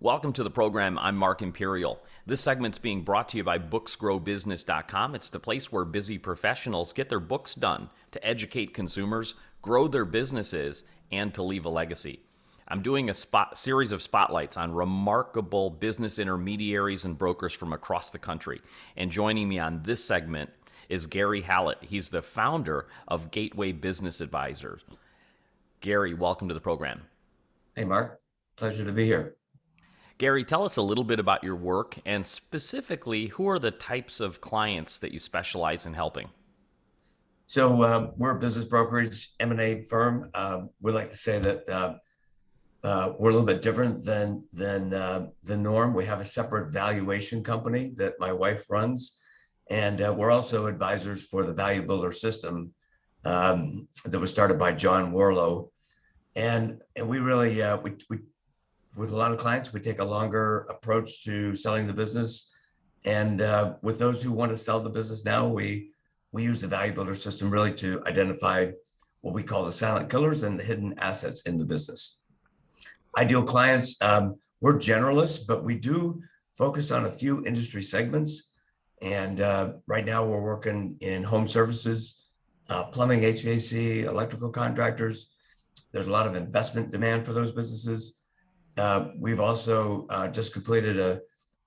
Welcome to the program. I'm Mark Imperial. This segment's being brought to you by booksgrowbusiness.com. It's the place where busy professionals get their books done to educate consumers, grow their businesses, and to leave a legacy. I'm doing a series of spotlights on remarkable business intermediaries and brokers from across the country. And joining me on this segment is Gary Hallett. He's the founder of Gateway Business Advisors. Gary, welcome to the program. Hey, Mark. Pleasure to be here. Gary, tell us a little bit about your work and specifically, who are the types of clients that you specialize in helping? So we're a business brokerage M&A firm. We like to say that we're a little bit different than the norm. We have a separate valuation company that my wife runs, and we're also advisors for the Value Builder system that was started by John Warlow. And we really, we with a lot of clients, we take a longer approach to selling the business. And with those who want to sell the business now, we use the Value Builder system really to identify what we call the silent killers and the hidden assets in the business. Ideal clients, we're generalists, but we do focus on a few industry segments. And right now we're working in home services, plumbing, HVAC, electrical contractors. There's a lot of investment demand for those businesses. We've also just completed a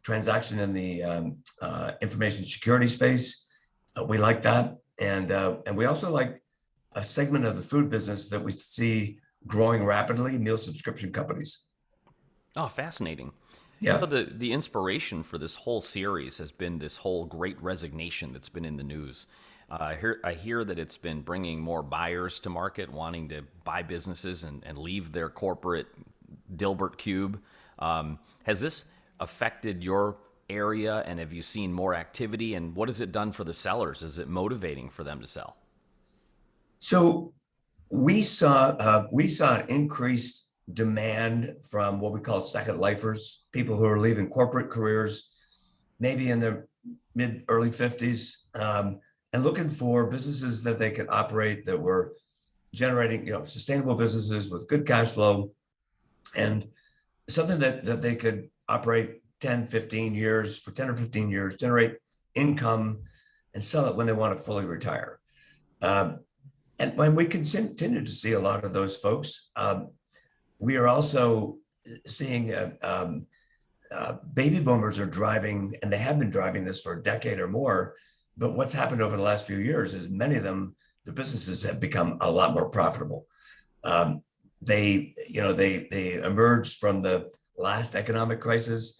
transaction in the information security space. We like that. And we also like a segment of the food business that we see growing rapidly, meal subscription companies. Oh, fascinating. Yeah. You know, the inspiration for this whole series has been this whole great resignation that's been in the news. I hear that it's been bringing more buyers to market wanting to buy businesses and leave their corporate Dilbert cube. Has this affected your area, and have you seen more activity, and what has it done for the sellers? Is it motivating for them to sell? So we saw an increased demand from what we call second lifers, people who are leaving corporate careers, maybe in their early 50s, and looking for businesses that they could operate that were generating, sustainable businesses with good cash flow, and something that they could operate 10 or 15 years, generate income and sell it when they want to fully retire. And when we continue to see a lot of those folks, we are also seeing baby boomers are driving, and they have been driving this for a decade or more. But what's happened over the last few years is many of them, the businesses have become a lot more profitable. They emerged from the last economic crisis,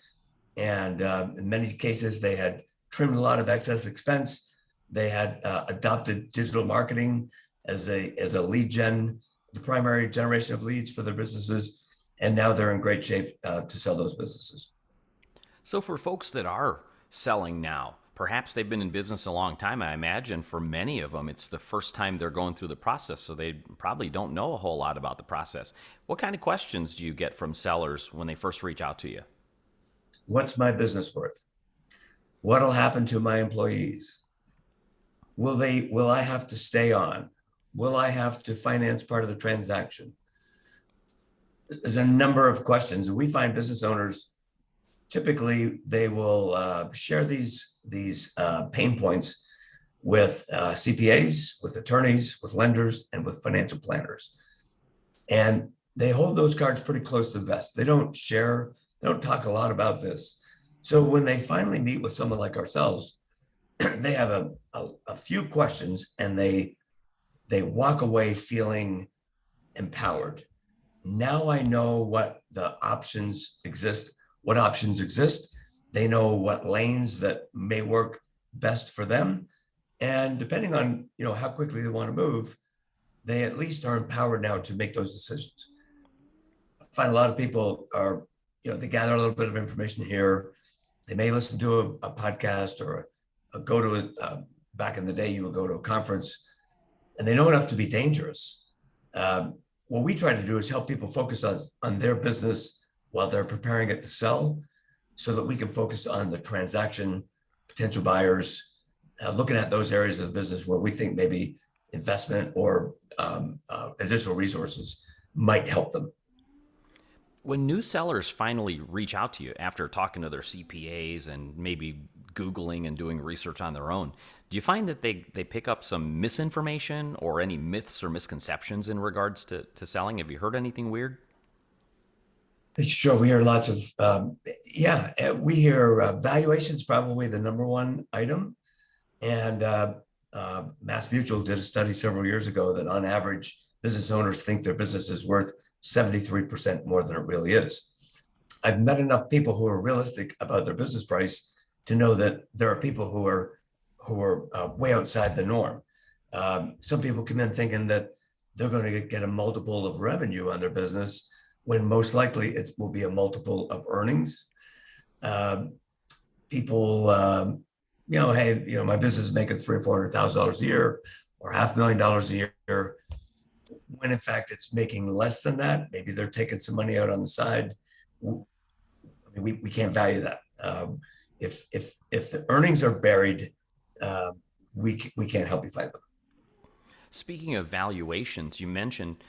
and in many cases they had trimmed a lot of excess expense. They had adopted digital marketing as a lead gen, the primary generation of leads for their businesses, and now they're in great shape to sell those businesses. So for folks that are selling now, perhaps they've been in business a long time. I imagine for many of them, it's the first time they're going through the process, so they probably don't know a whole lot about the process. What kind of questions do you get from sellers when they first reach out to you? What's my business worth? What'll happen to my employees? Will I have to stay on? Will I have to finance part of the transaction? There's a number of questions. We find business owners, typically they will share these pain points with CPAs, with attorneys, with lenders, and with financial planners. And they hold those cards pretty close to the vest. They don't talk a lot about this. So when they finally meet with someone like ourselves, they have a few questions, and they walk away feeling empowered. Now I know what options exist. They know what lanes that may work best for them. And depending on, how quickly they want to move, they at least are empowered now to make those decisions. I find a lot of people are, they gather a little bit of information here. They may listen to a podcast or go to back in the day, you would go to a conference, and they know enough to be dangerous. What we try to do is help people focus on their business while they're preparing it to sell, so that we can focus on the transaction, potential buyers, looking at those areas of the business where we think maybe investment or additional resources might help them. When new sellers finally reach out to you after talking to their CPAs and maybe Googling and doing research on their own, do you find that they pick up some misinformation or any myths or misconceptions in regards to selling? Have you heard anything weird? Sure, we hear lots of, yeah, we hear valuation is probably the number one item. And Mass Mutual did a study several years ago that on average, business owners think their business is worth 73% more than it really is. I've met enough people who are realistic about their business price to know that there are people who are way outside the norm. Some people come in thinking that they're going to get a multiple of revenue on their business when most likely it will be a multiple of earnings. Um, People, hey, my business is making $300,000 or $400,000 a year or $500,000 a year, when in fact it's making less than that. Maybe they're taking some money out on the side. I mean, we can't value that. If the earnings are buried, uh, we can't help you find them. Speaking of valuations, you mentioned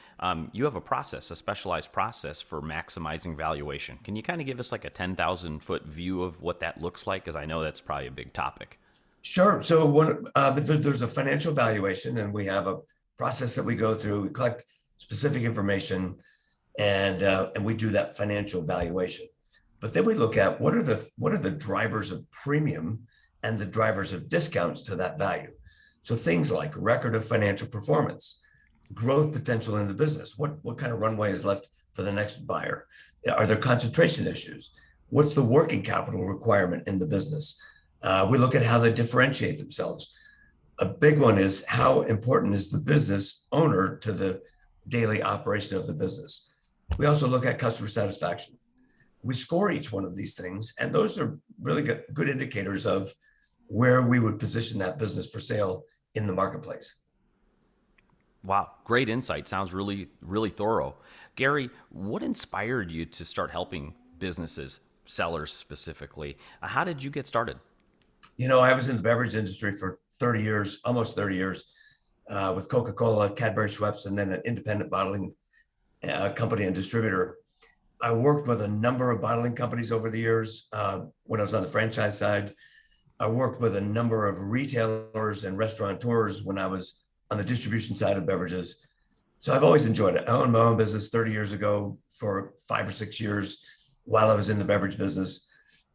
you have a process, a specialized process for maximizing valuation. Can you kind of give us like a 10,000-foot view of what that looks like? Because I know that's probably a big topic. Sure. So there's a financial valuation, and we have a process that we go through. We collect specific information, and we do that financial valuation. But then we look at what are the drivers of premium and the drivers of discounts to that value. So things like record of financial performance, growth potential in the business. What kind of runway is left for the next buyer? Are there concentration issues? What's the working capital requirement in the business? We look at how they differentiate themselves. A big one is how important is the business owner to the daily operation of the business. We also look at customer satisfaction. We score each one of these things, and those are really good indicators of where we would position that business for sale in the marketplace. Wow, great insight. Sounds really, really thorough. Gary, what inspired you to start helping businesses, sellers specifically? How did you get started? I was in the beverage industry for 30 years, almost 30 years, with Coca-Cola, Cadbury Schweppes, and then an independent bottling company and distributor. I worked with a number of bottling companies over the years when I was on the franchise side. I worked with a number of retailers and restaurateurs when I was on the distribution side of beverages. So I've always enjoyed it. I owned my own business 30 years ago for 5 or 6 years while I was in the beverage business.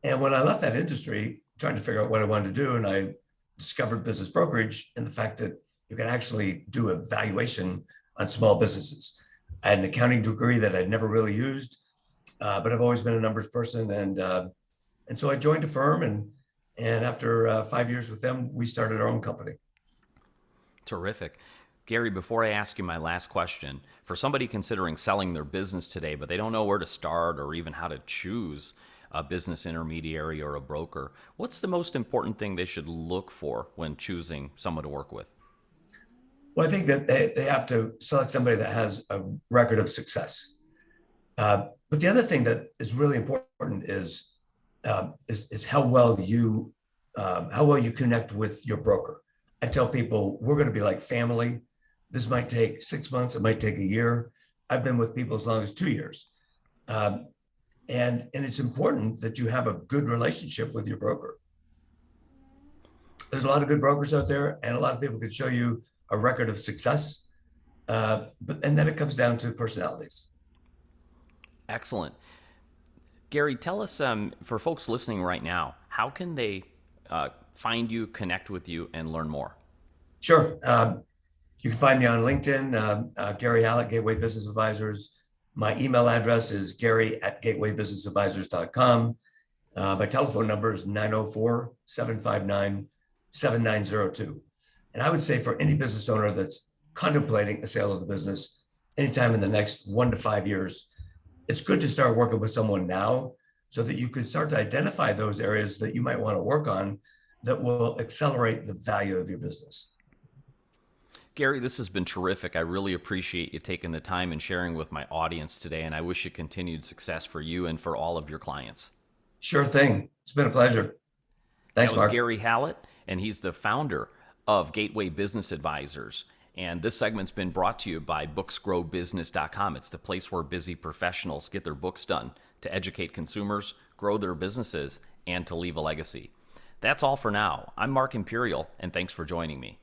And when I left that industry, trying to figure out what I wanted to do, and I discovered business brokerage and the fact that you can actually do a valuation on small businesses. I had an accounting degree that I'd never really used, but I've always been a numbers person, and so I joined a firm, and after 5 years with them, we started our own company. Terrific. Gary, before I ask you my last question, for somebody considering selling their business today, but they don't know where to start or even how to choose a business intermediary or a broker, what's the most important thing they should look for when choosing someone to work with? Well, I think that they have to select somebody that has a record of success. But the other thing that is really important is how well you connect with your broker. I tell people we're going to be like family. This might take 6 months. It might take a year. I've been with people as long as 2 years. Um, and it's important that you have a good relationship with your broker. There's a lot of good brokers out there, and a lot of people can show you a record of success. But and then it comes down to personalities. Excellent. Gary, tell us for folks listening right now, how can they find you, connect with you, and learn more? Sure. You can find me on LinkedIn, Gary Hallett, Gateway Business Advisors. My email address is gary@gatewaybusinessadvisors.com. My telephone number is 904-759-7902. And I would say for any business owner that's contemplating a sale of the business anytime in the next 1 to 5 years, it's good to start working with someone now so that you can start to identify those areas that you might want to work on that will accelerate the value of your business. Gary, this has been terrific. I really appreciate you taking the time and sharing with my audience today, and I wish you continued success for you and for all of your clients. Sure thing. It's been a pleasure. That Thanks, was Mark. Gary Hallett, and he's the founder of Gateway Business Advisors. And this segment's been brought to you by booksgrowbusiness.com. It's the place where busy professionals get their books done to educate consumers, grow their businesses, and to leave a legacy. That's all for now. I'm Mark Imperial, and thanks for joining me.